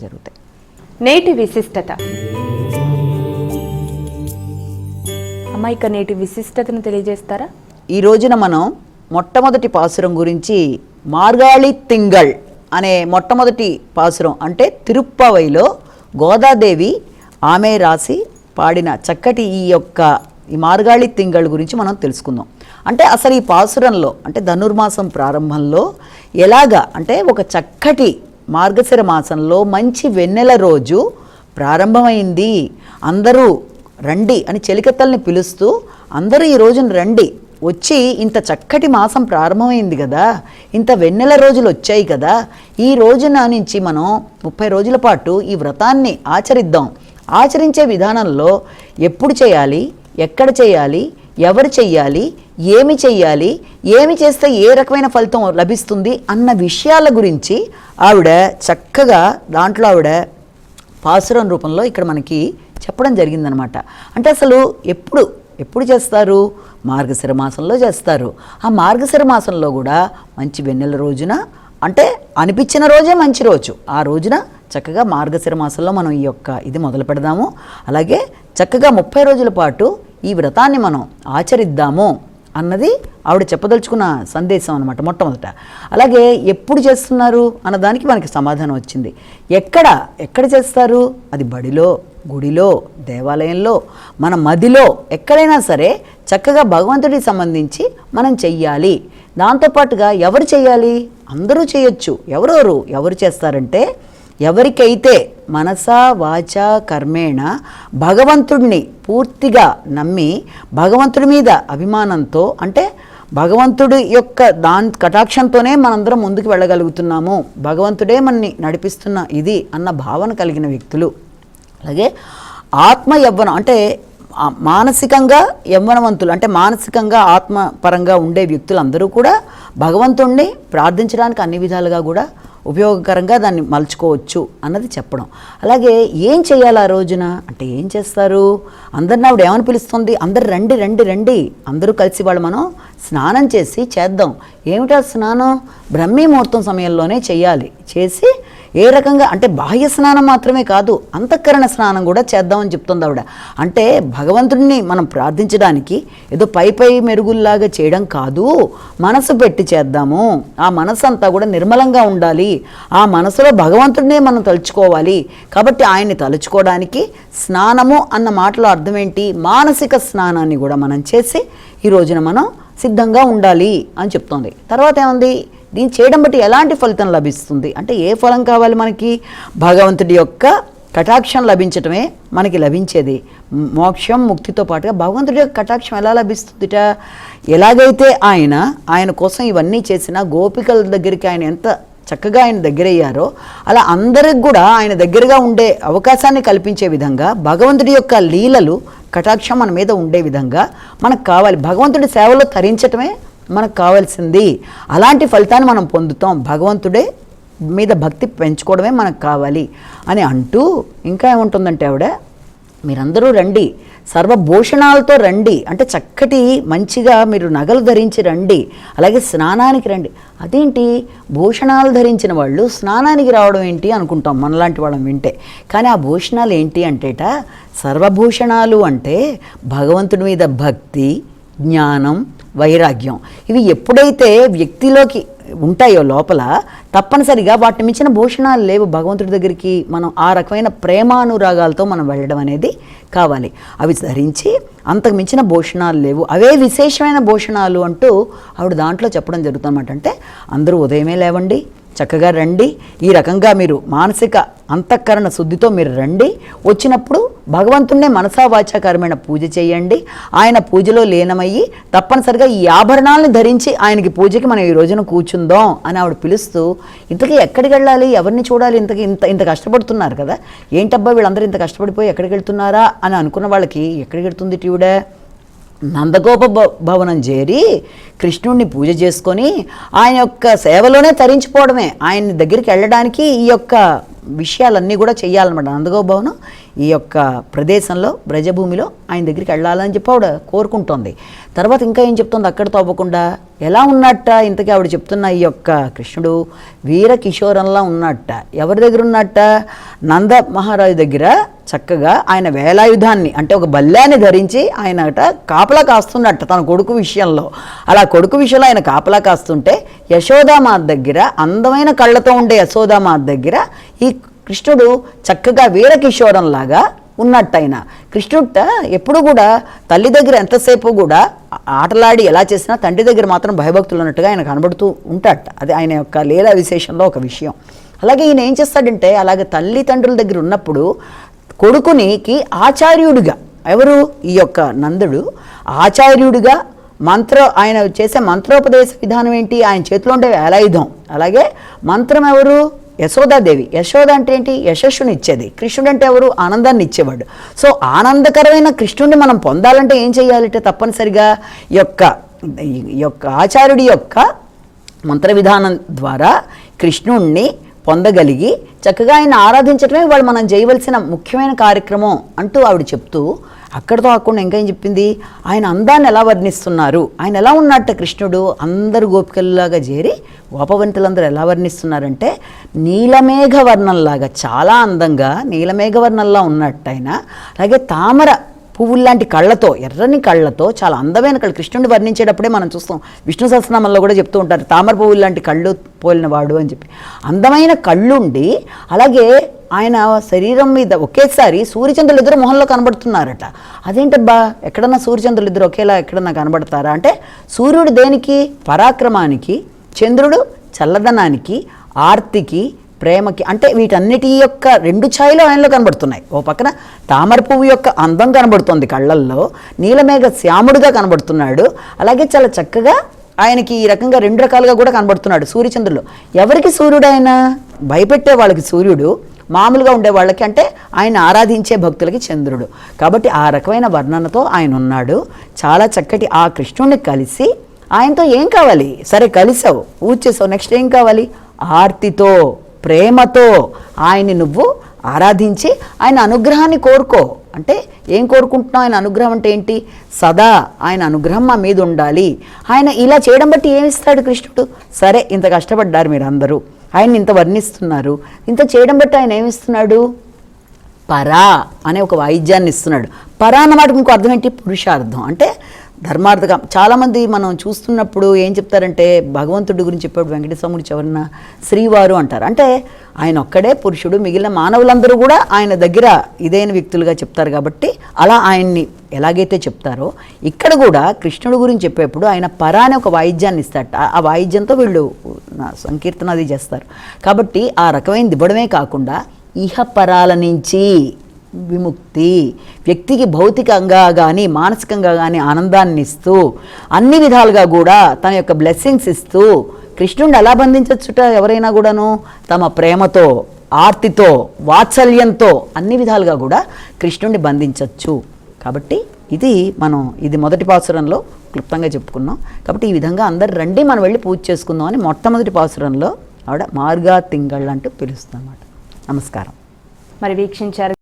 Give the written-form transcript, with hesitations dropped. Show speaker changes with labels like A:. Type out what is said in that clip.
A: జరుగుతాయి.
B: నేటి విశిష్టత అమ్మాయిక నేటి విశిష్టతను తెలియజేస్తారా?
A: ఈ రోజున మనం మొట్టమొదటి పాసురం గురించి మార్గాళి తింగళ్ అనే మొట్టమొదటి పాసురం అంటే తిరుప్పవైలో గోదాదేవి ఆమె రాసి పాడిన చక్కటి ఈ మార్గాళి తింగళ్ గురించి మనం తెలుసుకుందాం. అంటే అసలు ఈ పాసురంలో అంటే ధనుర్మాసం ప్రారంభంలో ఎలాగా అంటే ఒక చక్కటి మార్గశిర మాసంలో మంచి వెన్నెల రోజు ప్రారంభమైంది. అందరూ రండి అని చెలికత్తల్ని పిలుస్తూ అందరూ ఈ రోజున రండి, వచ్చి ఇంత చక్కటి మాసం ప్రారంభమైంది కదా, ఇంత వెన్నెల రోజులు వచ్చాయి కదా, ఈ రోజున నుంచి మనం 30 రోజుల పాటు ఈ వ్రతాన్ని ఆచరిద్దాం. ఆచరించే విధానంలో ఎప్పుడు చేయాలి, ఎక్కడ చేయాలి, ఎవరు చెయ్యాలి, ఏమి చెయ్యాలి, ఏమి చేస్తే ఏ రకమైన ఫలితం లభిస్తుంది అన్న విషయాల గురించి ఆవిడ చక్కగా దాంట్లో ఆవిడ పాసురం రూపంలో ఇక్కడ మనకి చెప్పడం జరిగిందనమాట. అంటే అసలు ఎప్పుడు చేస్తారు? మార్గశిర మాసంలో చేస్తారు. ఆ మార్గశిర మాసంలో కూడా మంచి వెన్నెల రోజున అంటే అనిపించిన రోజే మంచి రోజు, ఆ రోజున చక్కగా మార్గశిర మాసంలో మనం ఇది మొదలు పెడదాము. అలాగే చక్కగా 30 రోజుల పాటు ఈ వ్రతాన్ని మనం ఆచరిద్దాము అన్నది ఆవిడ చెప్పదలుచుకున్న సందేశం అనమాట మొట్టమొదట. అలాగే ఎప్పుడు చేస్తున్నారు అన్నదానికి మనకి సమాధానం వచ్చింది. ఎక్కడ చేస్తారు? అది బడిలో, గుడిలో, దేవాలయంలో, మన మదిలో ఎక్కడైనా సరే చక్కగా భగవంతుడికి సంబంధించి మనం చెయ్యాలి. దాంతోపాటుగా ఎవరు చెయ్యాలి? అందరూ చేయొచ్చు. ఎవరు చేస్తారంటే ఎవరికైతే మనసా వాచ కర్మేణ భగవంతుడిని పూర్తిగా నమ్మి భగవంతుడి మీద అభిమానంతో అంటే భగవంతుడి యొక్క కటాక్షంతోనే మనందరం ముందుకు వెళ్ళగలుగుతున్నాము, భగవంతుడే మనని నడిపిస్తున్న ఇది అన్న భావన కలిగిన వ్యక్తులు. అలాగే ఆత్మ యవ్వనం అంటే మానసికంగా యవ్వనవంతులు అంటే మానసికంగా ఆత్మపరంగా ఉండే వ్యక్తులందరూ కూడా భగవంతుణ్ణి ప్రార్థించడానికి అన్ని విధాలుగా కూడా ఉపయోగకరంగా దాన్ని మలుచుకోవచ్చు అన్నది చెప్పడం. అలాగే ఏం చేయాలి ఆ రోజున అంటే ఏం చేస్తారు? అందరిని ఆవిడ ఏమని పిలుస్తుంది? అందరు రండి రండి రండి, అందరూ కలిసి మనం స్నానం చేద్దాం. ఏమిటా స్నానం? బ్రహ్మీ ముహూర్తం సమయంలోనే చేయాలి. చేసి ఏ రకంగా అంటే బాహ్య స్నానం మాత్రమే కాదు, అంతఃకరణ స్నానం కూడా చేద్దామని చెప్తుంది ఆవిడ. అంటే భగవంతుడిని మనం ప్రార్థించడానికి ఏదో పై మెరుగుల్లాగా చేయడం కాదు, మనసు పెట్టి చేద్దాము. ఆ మనసు అంతా కూడా నిర్మలంగా ఉండాలి, ఆ మనసులో భగవంతుడినే మనం తలుచుకోవాలి. కాబట్టి ఆయన్ని తలుచుకోవడానికి స్నానము అన్న మాటలో అర్థం ఏంటి? మానసిక స్నానాన్ని కూడా మనం చేసి ఈ రోజున మనం సిద్ధంగా ఉండాలి అని చెప్తోంది. తర్వాత ఏముంది? దీన్ని చేయడం బట్టి ఎలాంటి ఫలితం లభిస్తుంది అంటే ఏ ఫలం కావాలి మనకి? భగవంతుడి యొక్క కటాక్షం లభించటమే మనకి లభించేది. మోక్షం ముక్తితో పాటుగా భగవంతుడి యొక్క కటాక్షం ఎలా లభిస్తుందిట? ఎలాగైతే ఆయన కోసం ఇవన్నీ చేసిన గోపికల దగ్గరికి ఆయన ఎంత చక్కగా ఆయన దగ్గరయ్యారో అలా అందరికి కూడా ఆయన దగ్గరగా ఉండే అవకాశాన్ని కల్పించే విధంగా భగవంతుడి యొక్క లీలలు కటాక్షం మన మీద ఉండే విధంగా మనకు కావాలి. భగవంతుడి సేవలో తరించటమే మనకు కావాల్సింది. అలాంటి ఫలితాన్ని మనం పొందుతాం. భగవంతుడే మీద భక్తి పెంచుకోవడమే మనకు కావాలి అని అంటూ ఇంకా ఏముంటుందంటే ఆవిడ, మీరందరూ రండి, సర్వభూషణాలతో రండి అంటే చక్కటి మంచిగా మీరు నగలు ధరించి రండి, అలాగే స్నానానికి రండి. అదేంటి భూషణాలు ధరించిన వాళ్ళు స్నానానికి రావడం ఏంటి అనుకుంటాం మనలాంటి వాళ్ళం వింటే. కానీ ఆ భూషణాలు ఏంటి అంటేట సర్వభూషణాలు అంటే భగవంతుడి మీద భక్తి, జ్ఞానం, వైరాగ్యం ఇవి ఎప్పుడైతే వ్యక్తిలోకి ఉంటాయో లోపల తప్పనిసరిగా వాటిని మించిన భూషణాలు లేవు. భగవంతుడి దగ్గరికి మనం ఆ రకమైన ప్రేమానురాగాలతో మనం వెళ్ళడం అనేది కావాలి. అవి ధరించి అంతకు మించిన భూషణాలు లేవు, అవే విశేషమైన భూషణాలు అంటూ ఆవిడ దాంట్లో చెప్పడం జరుగుతుందన్నమాట. అంటే అందరూ ఉదయమే లేవండి, చక్కగా రండి, ఈ రకంగా మీరు మానసిక అంతఃకరణ శుద్ధితో మీరు రండి, వచ్చినప్పుడు భగవంతుణ్ణే మనసా వాచా కర్మేణ పూజ చేయండి, ఆయన పూజలో లీనమయ్యి తప్పనిసరిగా ఈ ఆభరణాలను ధరించి ఆయనకి పూజకి మనం ఈ రోజున కూర్చుందాం అని ఆవిడ పిలుస్తూ, ఇంతకీ ఎక్కడికి వెళ్ళాలి, ఎవరిని చూడాలి, ఇంత కష్టపడుతున్నారు కదా, ఏంటబ్బా వీళ్ళందరూ ఇంత కష్టపడిపోయి ఎక్కడికి వెళ్తున్నారా అని అనుకున్న వాళ్ళకి ఎక్కడికి వెళ్తుంది ఈవిడ? నందగోప భవనం చేరి కృష్ణుడిని పూజ చేసుకొని ఆయన యొక్క సేవలోనే తరించిపోవడమే. ఆయన దగ్గరికి వెళ్ళడానికి ఈ యొక్క విషయాలన్నీ కూడా చెయ్యాలన్నమాట. నందగోపభవనం ఈ యొక్క ప్రదేశంలో బ్రజభూమిలో ఆయన దగ్గరికి వెళ్ళాలని చెప్పి ఆవిడ కోరుకుంటోంది. తర్వాత ఇంకా ఏం చెప్తుంది అక్కడితో అవ్వకుండా, ఎలా ఉన్నట్ట ఇంతకీ ఆవిడ చెప్తున్న ఈ యొక్క కృష్ణుడు వీర కిషోరంలా ఉన్నట్ట. ఎవరి దగ్గర ఉన్నట్ట? నంద మహారాజు దగ్గర చక్కగా ఆయన వేలాయుధాన్ని అంటే ఒక బల్లాన్ని ధరించి ఆయన కాపలా కాస్తున్నట్ట తన కొడుకు విషయంలో. అలా కొడుకు విషయంలో ఆయన కాపలా కాస్తుంటే యశోదామాత దగ్గర, అందమైన కళ్ళతో ఉండే యశోదామాత దగ్గర ఈ కృష్ణుడు చక్కగా వీరకిషోరంలాగా ఉన్నట్టయినా. కృష్ణుట ఎప్పుడు కూడా తల్లి దగ్గర ఎంతసేపు కూడా ఆటలాడి ఎలా చేసినా తండ్రి దగ్గర మాత్రం భయభక్తులు ఉన్నట్టుగా ఆయన కనబడుతూ ఉంటాడట. అది ఆయన యొక్క లీలా విశేషంలో ఒక విషయం. అలాగే ఈయన ఏం చేస్తాడంటే, అలాగే తల్లిదండ్రుల దగ్గర ఉన్నప్పుడు కొడుకునికి ఆచార్యుడిగా, ఎవరు ఈ యొక్క నందుడు ఆచార్యుడిగా ఆయన చేసే మంత్రోపదేశ విధానం ఏంటి? ఆయన చేతిలో ఉండే వేలాయుధం. అలాగే మంత్రం ఎవరు? యశోదాదేవి. యశోద అంటే ఏంటి? యశస్సుని ఇచ్చేది. కృష్ణుడు అంటే ఎవరు? ఆనందాన్ని ఇచ్చేవాడు. సో ఆనందకరమైన కృష్ణుడిని మనం పొందాలంటే ఏం చేయాలంటే తప్పనిసరిగా ఈ యొక్క ఆచార్యుడి యొక్క మంత్ర విధానం ద్వారా కృష్ణుణ్ణి పొందగలిగి చక్కగా ఆయన ఆరాధించడమే వాళ్ళు మనం చేయవలసిన ముఖ్యమైన కార్యక్రమం అంటూ ఆవిడ చెప్తూ, అక్కడితో కాకుండా ఇంకా ఏం చెప్పింది, ఆయన అందాన్ని ఎలా వర్ణిస్తున్నారు, ఆయన ఎలా ఉన్నట్ట కృష్ణుడు అందరు గోపికల్లాగా చేరి గోపవంతులందరూ ఎలా వర్ణిస్తున్నారంటే నీలమేఘ వర్ణంలాగా, చాలా అందంగా నీలమేఘ వర్ణంలా ఉన్నట్టు ఆయన. అలాగే తామర పువ్వుల్లాంటి కళ్ళతో, ఎర్రని కళ్ళతో, చాలా అందమైన కళ్ళు. కృష్ణుడిని వర్ణించేటప్పుడే మనం చూస్తాం, విష్ణు సహస్రనామంలో కూడా చెప్తూ ఉంటారు తామర పువ్వుల్లాంటి కళ్ళు పోలినవాడు అని చెప్పి. అందమైన కళ్ళుండి అలాగే ఆయన శరీరం మీద ఒకేసారి సూర్యచంద్రులు ఇద్దరు మొహంలో కనబడుతున్నారట. అదేంటబ్బా, ఎక్కడన్నా సూర్యచంద్రులు ఇద్దరు ఒకేలా ఎక్కడన్నా కనబడతారా అంటే, సూర్యుడు దేనికి? పరాక్రమానికి, చంద్రుడు చల్లదనానికి, ఆర్తికి, ప్రేమకి, అంటే వీటన్నిటి యొక్క రెండు ఛాయలు ఆయనలో కనబడుతున్నాయి. ఓ పక్కన తామర పువ్వు యొక్క అందం కనబడుతుంది కళ్ళల్లో, నీలమేఘ శ్యాముడుగా కనబడుతున్నాడు. అలాగే చాలా చక్కగా ఆయనకి ఈ రకంగా రెండు రకాలుగా కూడా కనబడుతున్నాడు సూర్యచంద్రులు. ఎవరికి సూర్యుడు? ఆయన భయపెట్టే వాళ్ళకి సూర్యుడు, మామూలుగా ఉండే వాళ్ళకి అంటే ఆయన ఆరాధించే భక్తులకి చంద్రుడు. కాబట్టి ఆ రకమైన వర్ణనతో ఆయన ఉన్నాడు. చాలా చక్కటి ఆ కృష్ణుడిని కలిసి ఆయనతో ఏం కావాలి? సరే కలిసావు, పూజ చేసావు, నెక్స్ట్ ఏం కావాలి? ఆర్తితో, ప్రేమతో ఆయన్ని నువ్వు ఆరాధించి ఆయన అనుగ్రహాన్ని కోరుకో. అంటే ఏం కోరుకుంటున్నావు? ఆయన అనుగ్రహం అంటే ఏంటి? సదా ఆయన అనుగ్రహం మా మీద ఉండాలి. ఆయన ఇలా చేయడం బట్టి ఏమిస్తాడు కృష్ణుడు? సరే ఇంత కష్టపడ్డారు మీరు అందరూ, ఆయన్ని ఇంత వర్ణిస్తున్నారు, ఇంత చేయడం బట్టి ఆయన ఏమిస్తున్నాడు? పరా అనే ఒక వాయిద్యాన్ని ఇస్తున్నాడు. పరా అన్నమాట ఇంకో అర్థం ఏంటి? పురుషార్థం. అంటే ధర్మార్థకం. చాలామంది మనం చూస్తున్నప్పుడు ఏం చెప్తారంటే, భగవంతుడి గురించి చెప్పాడు వెంకటస్వాముడి చివరన శ్రీవారు అంటారు. అంటే ఆయన ఒక్కడే పురుషుడు, మిగిలిన మానవులందరూ కూడా ఆయన దగ్గర ఇదైన వ్యక్తులుగా చెప్తారు. కాబట్టి అలా ఆయన్ని ఎలాగైతే చెప్తారో ఇక్కడ కూడా కృష్ణుడు గురించి చెప్పేప్పుడు ఆయన పరా అనే ఒక వాయిద్యాన్ని ఇస్తారట. ఆ వాయిద్యంతో వీళ్ళు సంకీర్తన అది చేస్తారు. కాబట్టి ఆ రకమైనది ఇవ్వడమే కాకుండా ఇహపరాల నుంచి విముక్తి, వ్యక్తికి భౌతికంగా కానీ మానసికంగా కానీ ఆనందాన్ని ఇస్తూ అన్ని విధాలుగా కూడా తన యొక్క బ్లెస్సింగ్స్ ఇస్తూ కృష్ణుడిని ఎలా బంధించవచ్చుట? ఎవరైనా కూడాను తమ ప్రేమతో, ఆర్తితో, వాత్సల్యంతో అన్ని విధాలుగా కూడా కృష్ణుడిని బంధించవచ్చు. కాబట్టి ఇది మొదటి పాసురంలో క్లుప్తంగా చెప్పుకున్నాం. కాబట్టి ఈ విధంగా అందరు రండి మనం వెళ్ళి పూజ చేసుకుందాం అని మొట్టమొదటి పాసురంలో ఆవిడ మార్గా తింగళ్ళు అంటూ పిలుస్తుంది అన్నమాట. నమస్కారం.
B: మరి వీక్షించారు